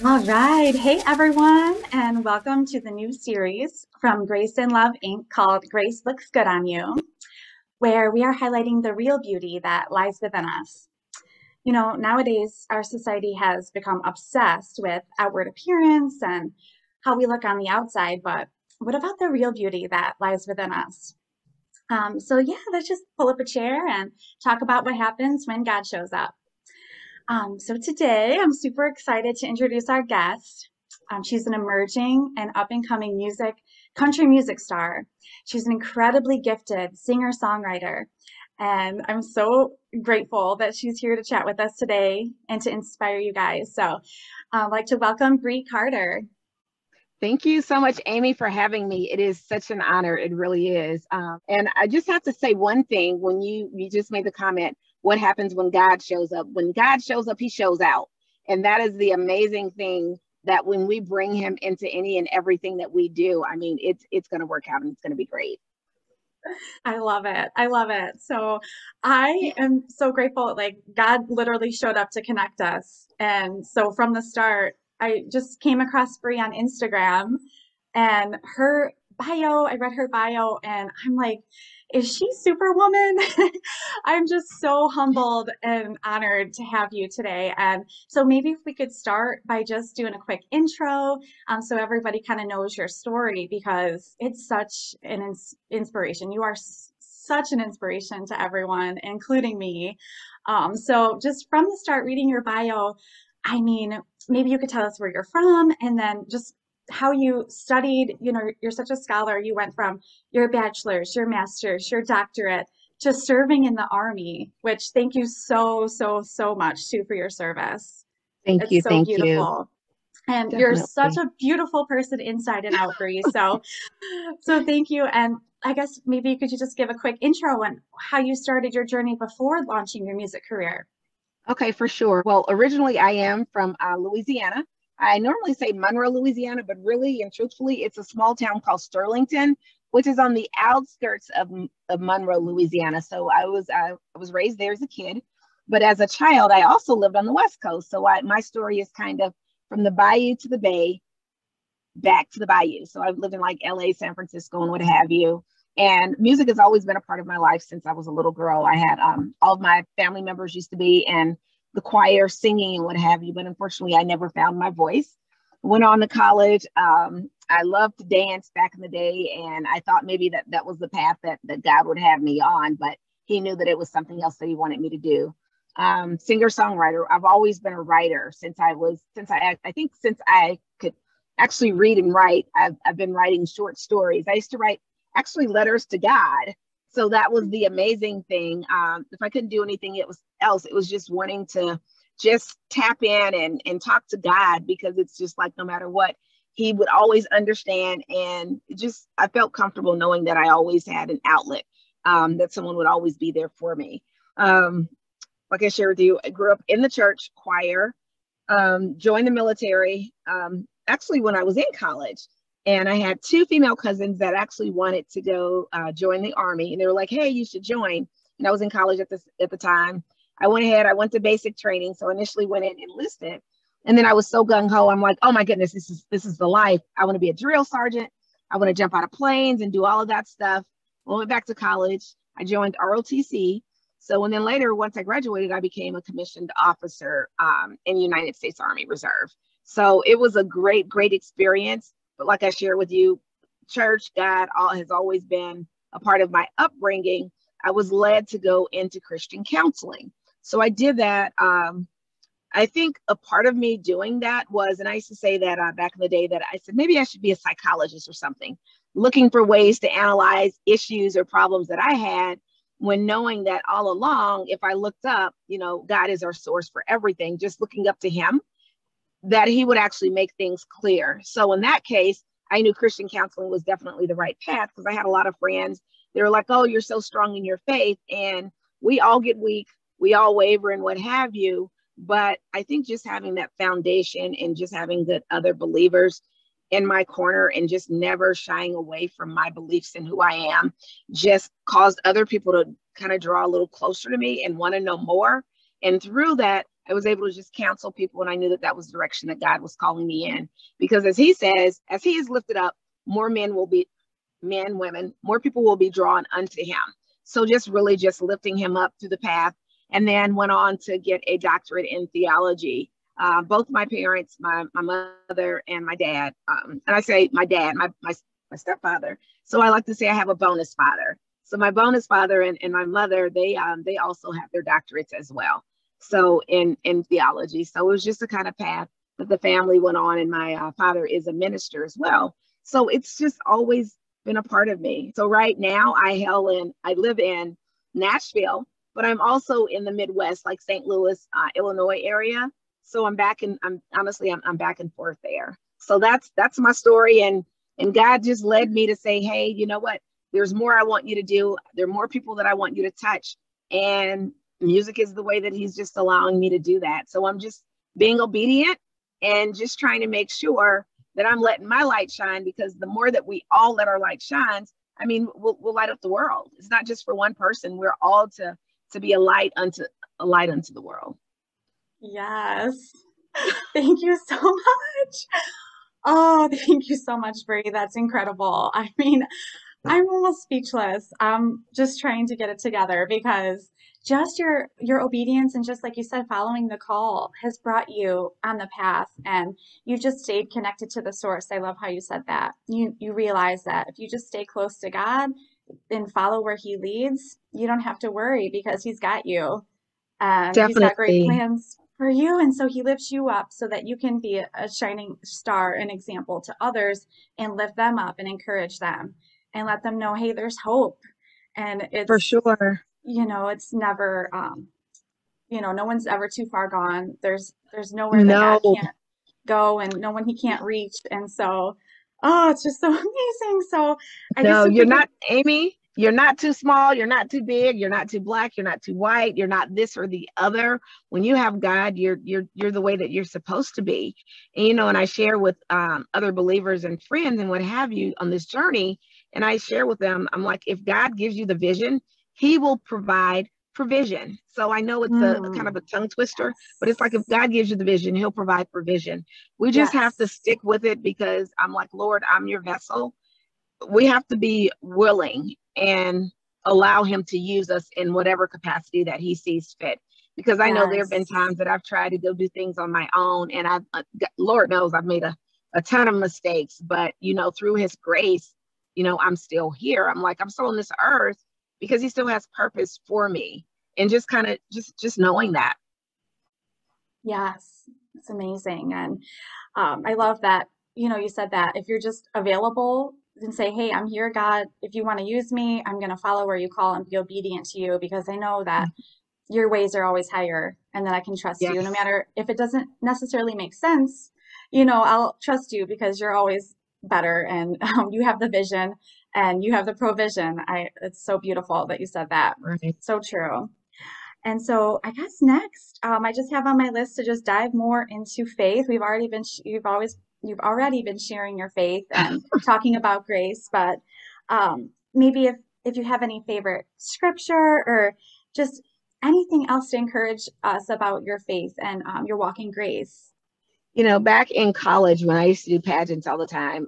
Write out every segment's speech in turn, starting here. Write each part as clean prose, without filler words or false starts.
All right. Hey, everyone, and welcome to the new series from Grace and Love Inc. called Grace Looks Good on You, where we are highlighting the real beauty that lies within us. You know, nowadays our society has become obsessed with outward appearance and how we look on the outside, but what about the real beauty that lies within us? So, let's just pull up a chair and talk about what happens when God shows up. So today I'm super excited to introduce our guest. She's an emerging and up and coming country music star. She's an incredibly gifted singer-songwriter. And I'm so grateful that she's here to chat with us today and to inspire you guys. So I'd like to welcome Brei Carter. Thank you so much, Amy, for having me. It is such an honor. It really is. And I just have to say one thing when you just made the comment, what happens when God shows up? When God shows up, he shows out. And that is the amazing thing, that when we bring him into any and everything that we do, I mean, it's going to work out and it's going to be great. I love it. I love it. So I am so grateful. Like God literally showed up to connect us. And so from the start, I just came across Bree on Instagram and her bio, I read her bio and I'm like, is she Superwoman? I'm just so humbled and honored to have you today. And so maybe if we could start by just doing a quick intro, so everybody kind of knows your story because it's such an inspiration. You are such an inspiration to everyone, including me. So just from the start, reading your bio, I mean, maybe you could tell us where you're from and then just how you studied. You know, you're such a scholar. You went from your bachelor's, your master's, your doctorate to serving in the army, which thank you so, so, so much too for your service. Thank you. It's so Thank you. beautiful. And you're such Definitely. a beautiful person inside and out, Bree. So thank you. And I guess maybe could you just give a quick intro on how you started your journey before launching your music career? Okay, for sure. Well, originally I am from Louisiana. I normally say Monroe, Louisiana, but really and truthfully, it's a small town called Sterlington, which is on the outskirts of Monroe, Louisiana. So I was raised there as a kid, but as a child, I also lived on the West Coast. So my story is kind of from the bayou to the bay, back to the bayou. So I've lived in like LA, San Francisco, and what have you. And music has always been a part of my life since I was a little girl. I had all of my family members used to be in the choir singing and what have you, but unfortunately I never found my voice. Went on to college. I loved to dance back in the day, and I thought maybe that was the path that God would have me on, but he knew that it was something else that he wanted me to do. Singer-songwriter. I've always been a writer since I think since I could actually read and write. I've been writing short stories. I used to write actually letters to God. So that was the amazing thing. If I couldn't do anything else, it was just wanting to just tap in and talk to God, because it's just like no matter what, he would always understand. And I felt comfortable knowing that I always had an outlet, that someone would always be there for me. Like I shared with you, I grew up in the church choir, joined the military, actually when I was in college. And I had two female cousins that actually wanted to go join the army. And they were like, hey, you should join. And I was in college at the time. I went ahead, I went to basic training. So initially went in and enlisted. And then I was so gung-ho. I'm like, oh my goodness, this is the life. I want to be a drill sergeant. I want to jump out of planes and do all of that stuff. I went back to college. I joined ROTC. So and then later, once I graduated, I became a commissioned officer in the United States Army Reserve. So it was a great, great experience. But like I shared with you, church, God has always been a part of my upbringing. I was led to go into Christian counseling. So I did that. I think a part of me doing that was, and I used to say that back in the day, that I said, maybe I should be a psychologist or something, looking for ways to analyze issues or problems that I had, when knowing that all along, if I looked up, God is our source for everything, just looking up to him, that he would actually make things clear. So in that case, I knew Christian counseling was definitely the right path, because I had a lot of friends. They were like, oh, you're so strong in your faith. And we all get weak. We all waver and what have you. But I think just having that foundation and just having the other believers in my corner and just never shying away from my beliefs and who I am just caused other people to kind of draw a little closer to me and want to know more. And through that, I was able to just counsel people, and I knew that that was the direction that God was calling me in. Because as he says, as he is lifted up, more women, more people will be drawn unto him. So just really just lifting him up through the path, and then went on to get a doctorate in theology. Both my parents, my mother and my dad, and I say my dad, my stepfather. So I like to say I have a bonus father. So my bonus father and my mother, they also have their doctorates as well. So in theology. So it was just the kind of path that the family went on, and my father is a minister as well. So it's just always been a part of me. So right now I live in Nashville, but I'm also in the Midwest, like St. Louis, Illinois area. So I'm back I'm back and forth there. So that's my story. And God just led me to say, hey, you know what? There's more I want you to do. There are more people that I want you to touch. And music is the way that he's just allowing me to do that. So I'm just being obedient and just trying to make sure that I'm letting my light shine, because the more that we all let our light shine, I mean, we'll light up the world. It's not just for one person. We're all to be a light unto the world. Yes. Thank you so much. Oh, thank you so much, Bree. That's incredible. I mean, I'm almost speechless. I'm just trying to get it together because just your obedience and just like you said, following the call has brought you on the path, and you've just stayed connected to the source. I love how you said that. You realize that if you just stay close to God and follow where he leads, you don't have to worry because he's got you, and he's got great Definitely. plans for you. And so he lifts you up so that you can be a shining star, an example to others, and lift them up and encourage them and let them know, hey, there's hope. And For it's, sure. it's never, no one's ever too far gone. There's nowhere that God No, can't go and no one he can't reach. And so, oh, it's just so amazing. So I guess no, just you're to give, not, Amy. You're not too small. You're not too big. You're not too black. You're not too white. You're not this or the other. When you have God, you're the way that you're supposed to be. And I share with other believers and friends and what have you on this journey. And I share with them, I'm like, if God gives you the vision, he will provide provision. So I know it's a kind of mm, a tongue twister, but it's like if yes, God gives you the vision, he'll provide provision. We just have to yes, stick with it, because I'm like, Lord, I'm your vessel. We have to be willing and allow him to use us in whatever capacity that he sees fit. Because I know there have been yes. times that I've tried to go do things on my own, and Lord knows I've made a ton of mistakes, but through his grace, I'm still here. I'm like, I'm still on this earth because he still has purpose for me. And just kind of just knowing that. Yes, it's amazing. And I love that, you said that if you're just available and say, hey, I'm here, God, if you want to use me, I'm going to follow where you call and be obedient to you because I know that your ways are always higher and that I can trust you. No Yes, matter if it doesn't necessarily make sense, I'll trust you because you're always better and you have the vision and you have the provision. It's so beautiful that you said that. right. So true. And so I guess next, I just have on my list to just dive more into faith. You've already been sharing your faith and talking about grace, but maybe if you have any favorite scripture or just anything else to encourage us about your faith and your walk in grace. Back in college when I used to do pageants all the time,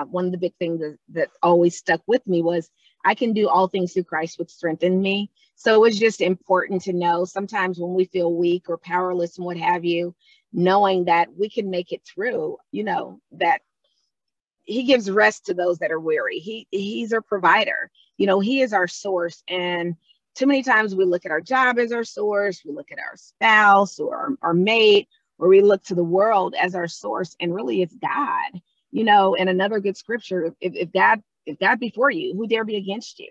one of the big things that always stuck with me was I can do all things through Christ, which strengthened me. So it was just important to know sometimes when we feel weak or powerless and what have you, knowing that we can make it through, that he gives rest to those that are weary. He's our provider. He is our source. And too many times we look at our job as our source, we look at our spouse or our mate, or we look to the world as our source, and really it's God. And another good scripture, if God be for you, who dare be against you?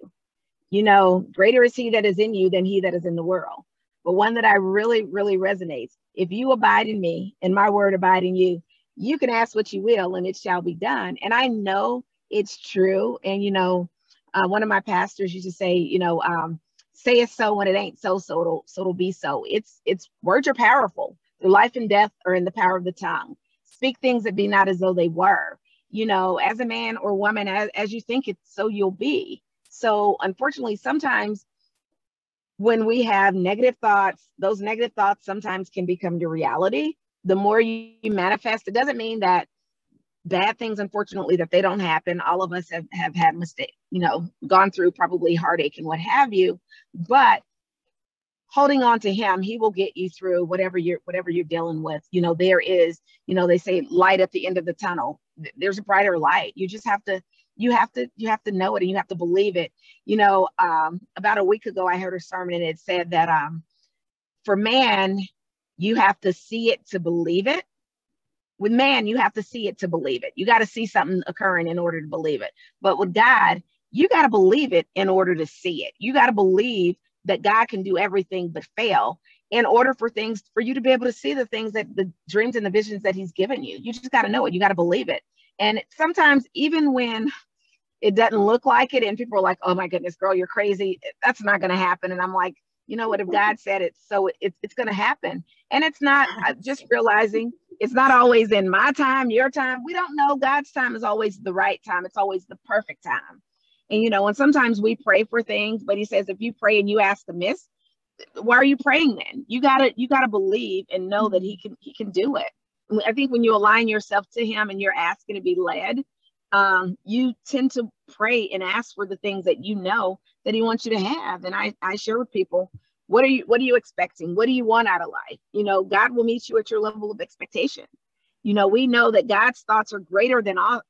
Greater is he that is in you than he that is in the world. But one that I really, really resonates. If you abide in me and my word abide in you, you can ask what you will and it shall be done. And I know it's true. And, one of my pastors used to say, say it's so when it ain't so, so it'll be so. It's words are powerful. The life and death are in the power of the tongue. Speak things that be not as though they were. As a man or woman, as you think it, so you'll be. So unfortunately, sometimes when we have negative thoughts, those negative thoughts sometimes can become your reality. The more you manifest, it doesn't mean that bad things, unfortunately, that they don't happen. All of us have had mistakes, gone through probably heartache and what have you. But holding on to him, he will get you through whatever you're dealing with. There is, they say light at the end of the tunnel. There's a brighter light. You just have to, you have to know it, and you have to believe it. About a week ago, I heard a sermon, and it said that for man, you have to see it to believe it. With man, you have to see it to believe it. You got to see something occurring in order to believe it. But with God, you got to believe it in order to see it. You got to believe that God can do everything but fail in order for you to be able to see the things, that the dreams and the visions that he's given you. You just got to know it. You got to believe it. And sometimes, even when it doesn't look like it, and people are like, oh my goodness, girl, you're crazy, that's not going to happen. And I'm like, you know what, if God said it, so it's going to happen. And it's not, just realizing it's not always in my time, your time. We don't know. God's time is always the right time. It's always the perfect time. And sometimes we pray for things, but he says, if you pray and you ask amiss, why are you praying then? You gotta believe and know that he can do it. I think when you align yourself to him and you're asking to be led, you tend to pray and ask for the things that that he wants you to have. And I share with people, what are you expecting? What do you want out of life? God will meet you at your level of expectation. We know that God's thoughts are greater than our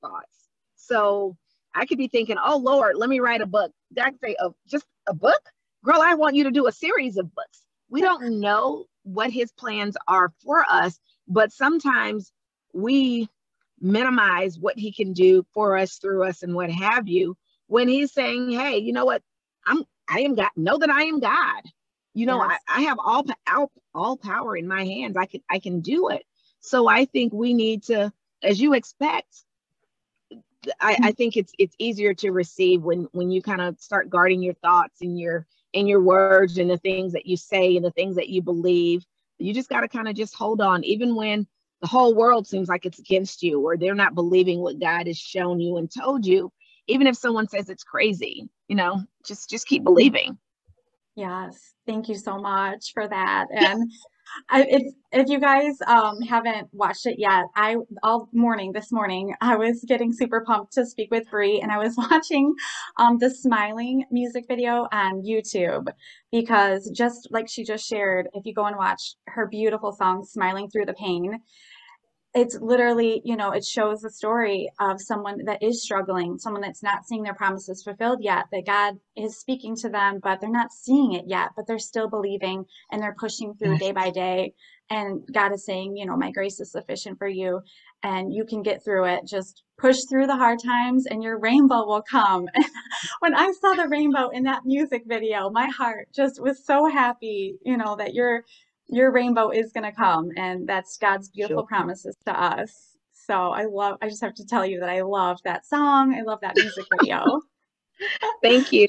thoughts. So I could be thinking, oh Lord, let me write a book. God could say, oh, just a book? Girl, I want you to do a series of books. We don't know what his plans are for us, but sometimes we minimize what he can do for us, through us, and what have you, when he's saying, hey, you know what? I am God. Know that I am God. Yes. I have all power in my hands. I can do it. So I think we need to, as you expect, I think it's easier to receive when you kind of start guarding your thoughts and your words and the things that you say and the things that you believe. You just got to kind of just hold on, even when the whole world seems like it's against you, or they're not believing what God has shown you and told you. Even if someone says it's crazy, just keep believing. Yes, thank you so much for that. And if you guys haven't watched it yet, this morning I was getting super pumped to speak with Brei, and I was watching the Smiling music video on YouTube, because just like she just shared, if you go and watch her beautiful song Smiling Through the Pain, it's literally, it shows the story of someone that is struggling, someone that's not seeing their promises fulfilled yet, that God is speaking to them, but they're not seeing it yet, but they're still believing, and they're pushing through day by day. And God is saying, my grace is sufficient for you, and you can get through it. Just push through the hard times and your rainbow will come. And when I saw the rainbow in that music video, my heart just was so happy, that your rainbow is going to come, and that's God's beautiful promises to us. So I just have to tell you that I love that song. I love that music video. Thank you.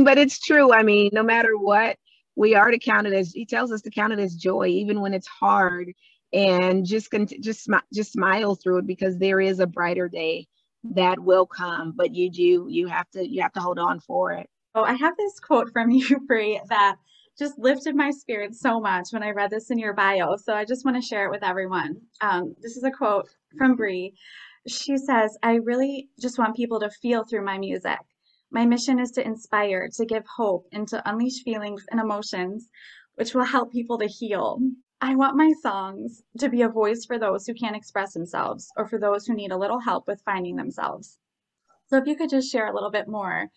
But it's true. No matter what, we are to count it as, he tells us to count it as joy, even when it's hard, and just smile through it, because there is a brighter day that will come, but you have to hold on for it. Oh, I have this quote from you, Brei, that just lifted my spirit so much when I read this in your bio. So I just want to share it with everyone. This is a quote from Brei. She says, I really just want people to feel through my music. My mission is to inspire, to give hope, and to unleash feelings and emotions, which will help people to heal. I want my songs to be a voice for those who can't express themselves, or for those who need a little help with finding themselves. So if you could just share a little bit more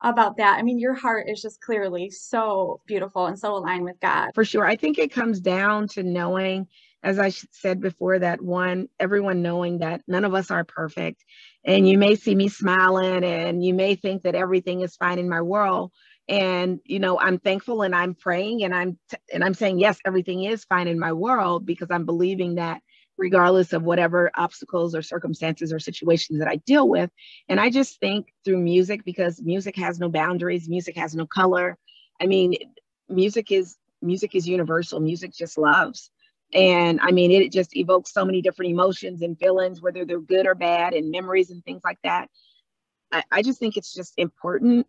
about that. Your heart is just clearly so beautiful and so aligned with God. For sure. I think it comes down to knowing, as I said before, that everyone knowing that none of us are perfect. And you may see me smiling, and you may think that everything is fine in my world. And, I'm thankful, and I'm praying, and I'm saying, yes, everything is fine in my world, because I'm believing that regardless of whatever obstacles or circumstances or situations that I deal with. And I just think through music, because music has no boundaries, music has no color. Music is universal. Music just loves. And it just evokes so many different emotions and feelings, whether they're good or bad, and memories and things like that. I just think it's just important,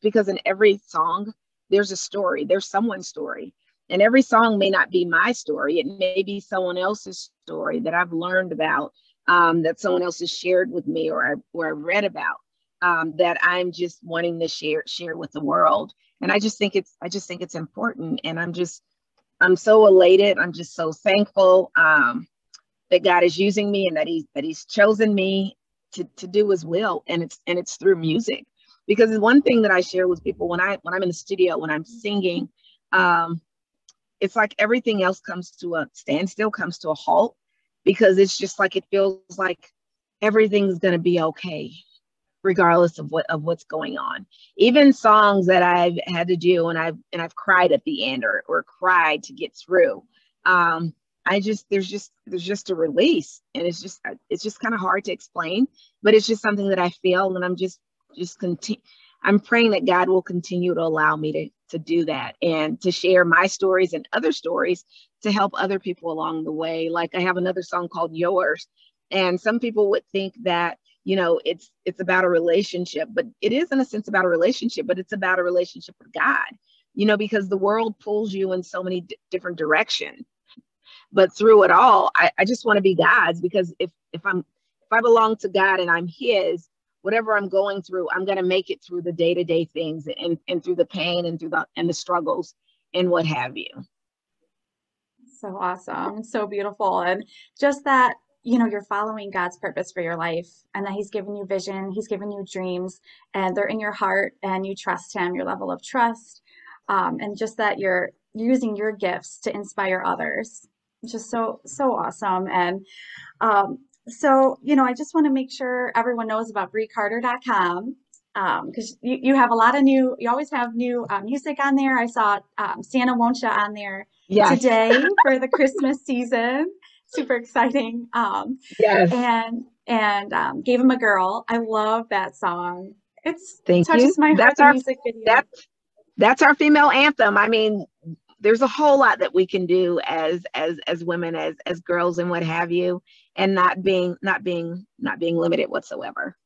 because in every song there's a story, there's someone's story. And every song may not be my story. It may be someone else's story that I've learned about, that someone else has shared with me, or I read about, that I'm just wanting to share with the world. And I just think it's important. And I'm so elated. I'm just so thankful, that God is using me, and that he's chosen me to do his will. And it's through music. Because one thing that I share with people when I'm in the studio, when I'm singing, it's like everything else comes to a standstill, comes to a halt, because it's just like, it feels like everything's going to be okay, regardless of what's going on. Even songs that I've had to do, and I've cried at the end, or cried to get through. There's just a release, and it's just kind of hard to explain, but it's just something that I feel, and I'm praying that God will continue to allow me to do that, and to share my stories and other stories to help other people along the way. Like, I have another song called Yours, and some people would think that, it's about a relationship, but it is in a sense about a relationship, but it's about a relationship with God, because the world pulls you in so many different directions. But through it all, I just want to be God's, because if I belong to God and I'm his, whatever I'm going through, I'm going to make it through the day-to-day things, and through the pain, and the struggles, and what have you. So awesome, so beautiful. And just that, you're following God's purpose for your life, and that he's given you vision, he's given you dreams, and they're in your heart, and you trust him, your level of trust. And just that you're using your gifts to inspire others. Just so awesome. And so, I just want to make sure everyone knows about BreiCarter.com, because you have a lot of you always have new music on there. I saw Santa Won't Ya on there Yes. today for the Christmas season. Super exciting. Yes. And Gave Him a Girl. I love that song. It Thank you. touches my heart, the music video. That's our female anthem. I mean, there's a whole lot that we can do as women, as girls, and what have you, and not being limited whatsoever.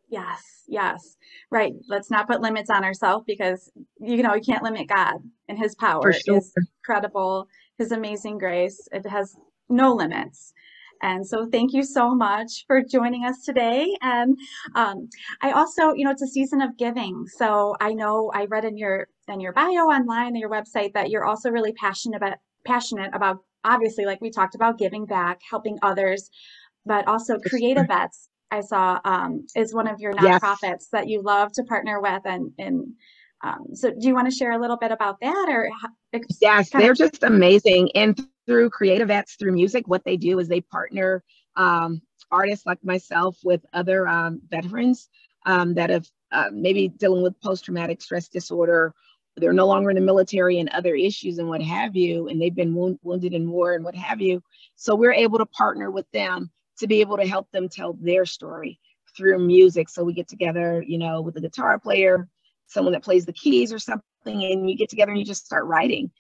Yes, yes. Right. Let's not put limits on ourselves, because you can't limit God, and his For power sure. is incredible. His amazing grace, it has no limits. And so thank you so much for joining us today. And I also, it's a season of giving. So I know I read in your bio online, your website, that you're also really passionate about obviously, like we talked about, giving back, helping others, but also For Creative sure. Vets, I saw, is one of your Yes. nonprofits that you love to partner with. And so do you want to share a little bit about that, or Yes, kind they're of? just amazing. And through Creative Vets, through music, what they do is they partner, artists like myself with other, veterans, that have, maybe dealing with post-traumatic stress disorder. They're no longer in the military, and other issues, and what have you, and they've been wounded in war, and what have you. So we're able to partner with them to be able to help them tell their story through music. So we get together, with a guitar player, someone that plays the keys or something, and you get together and you just start writing.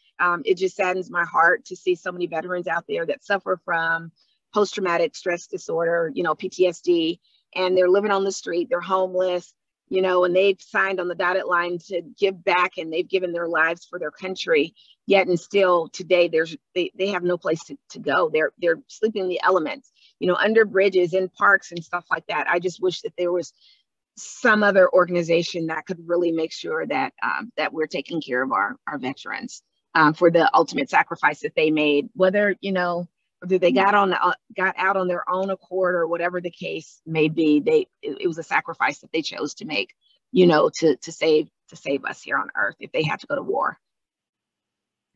It just saddens my heart to see so many veterans out there that suffer from post-traumatic stress disorder, PTSD, and they're living on the street, they're homeless, and they've signed on the dotted line to give back, and they've given their lives for their country. Yet and still today, they have no place to go. They're sleeping in the elements, under bridges, in parks, and stuff like that. I just wish that there was some other organization that could really make sure that, that we're taking care of our veterans, for the ultimate sacrifice that they made, whether they got out on their own accord, or whatever the case may be. It was a sacrifice that they chose to make, to save us here on earth, if they had to go to war.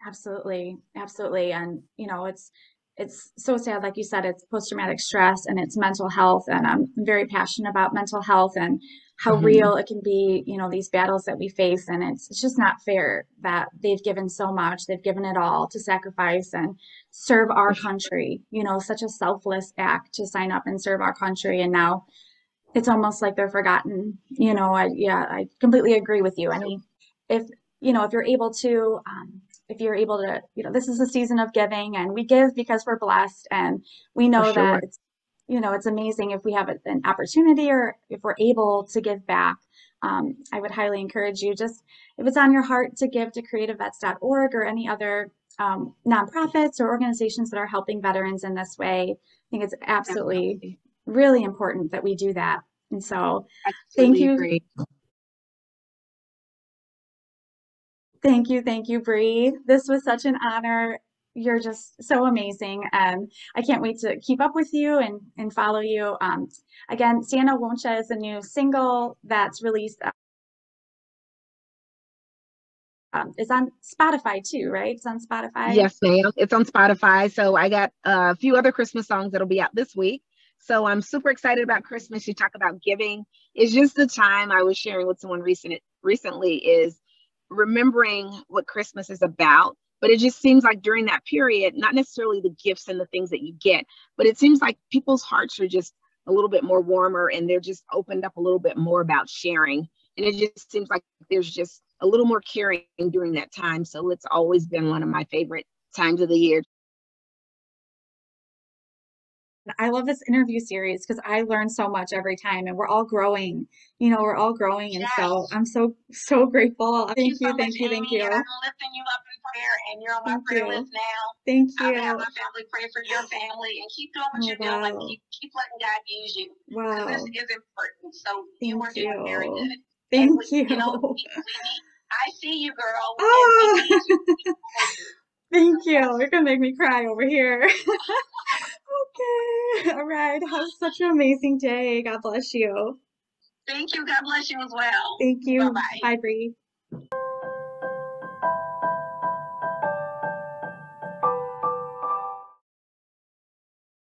Absolutely, absolutely. And it's so sad, like you said, it's post-traumatic stress, and it's mental health. And I'm very passionate about mental health, and how Mhm. real it can be, these battles that we face. And it's just not fair that they've given so much, they've given it all to sacrifice and serve our For sure. country, such a selfless act to sign up and serve our country. And now it's almost like they're forgotten. I completely agree with you. If if you're able to, this is a season of giving, and we give because we're blessed, and we For know that sure. it's amazing if we have an opportunity, or if we're able to give back. I would highly encourage you, just if it's on your heart, to give to creativevets.org or any other nonprofits or organizations that are helping veterans in this way. I think it's absolutely Absolutely. really important that we do that. And so I thank completely you. agree. Thank you, Bree. This was such an honor. You're just so amazing, and I can't wait to keep up with you and follow you. Again, Sienna Woncha is a new single that's released. It's on Spotify too, right? It's on Spotify. Yes, ma'am. It's on Spotify. So I got a few other Christmas songs that'll be out this week. So I'm super excited about Christmas. You talk about giving. It's just the time. I was sharing with someone recently is remembering what Christmas is about. But it just seems like during that period, not necessarily the gifts and the things that you get, but it seems like people's hearts are just a little bit more warmer and they're just opened up a little bit more about sharing. And it just seems like there's just a little more caring during that time. So it's always been one of my favorite times of the year. I love this interview series because I learn so much every time, and we're all growing. You know, we're all growing, and so Yes. I'm so grateful. Thank you so much, Thank you, thank Amy, and you, I'm lifting you up in prayer, and you're on my thank prayer you, list now. thank I'm gonna have you. my family pray for your family and keep doing what Oh you're doing. wow, Keep letting God use you because this wow. is important. So you Thank are doing very you, good. And thank we, you know, you. we need. I see you, girl, and we Ah, need you. We need you. So thank you. yes, You're gonna make me cry over here. Okay, all right. Have such an amazing day. God bless you. thank you. God bless you as well. Thank Bye you. bye. Bye, Bree.